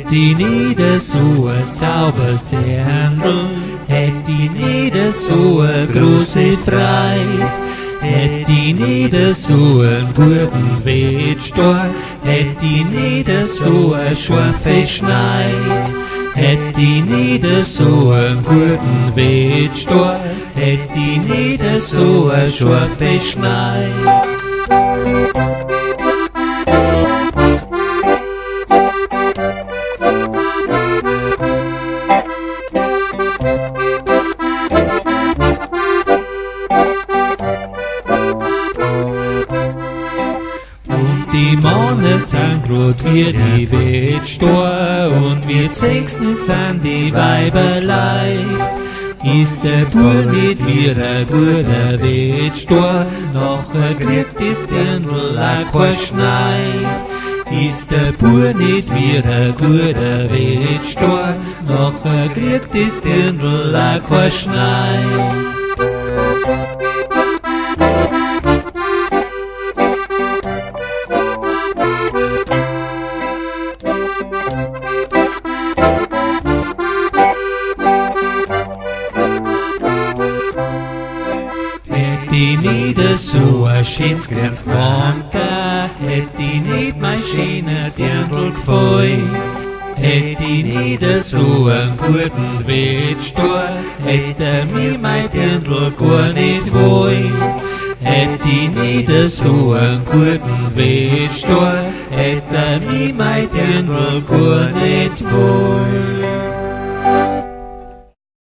Hätt die nicht so ein sauberes Dirndl, hätt die nicht so eine große Freude, hätt die nicht so einen guten Wettstor, hätt die nicht so eine scharfe Schneid, hätt die nicht so einen guten Wettstor, hätt die nicht so eine scharfe Schneid. Die Männer sind grad wie die Wettstor und wir Sechsten sind die Weiberleid. Ist der Bub nicht wie ein guter Wettstor, nachher kriegt das Dirndl auch kein Schneid. Ist der Bub nicht wie ein guter Wettstor, nachher kriegt das Dirndl auch kein Schneid. Hätt die nicht so ein schönes kleines Gewand, hätt die nicht mein schöner Dirndl gefallen. Hätt die nicht so einen guten Wettstor, hätt mir mein Dirndl gar nicht wollen. Hätt die nicht so einen guten Wettstor, hätt mir mein Dirndl gar nicht wollen.